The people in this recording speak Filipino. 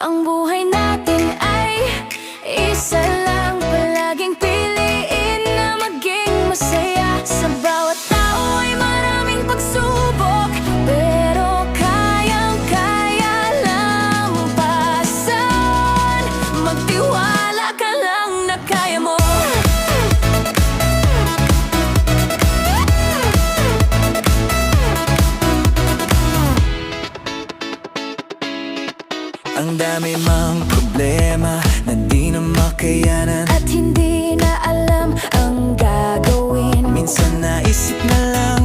Ang buhay natin ay isa lang. Palaging piliin na maging masaya. Sa bawat tao ay maraming pagsubok, pero kayang-kaya lampasan. Magtiwala ka lang na kaya mo. Ang dami mang problema na di na makayanan, At hindi na alam ang gagawin. minsan naisip na lang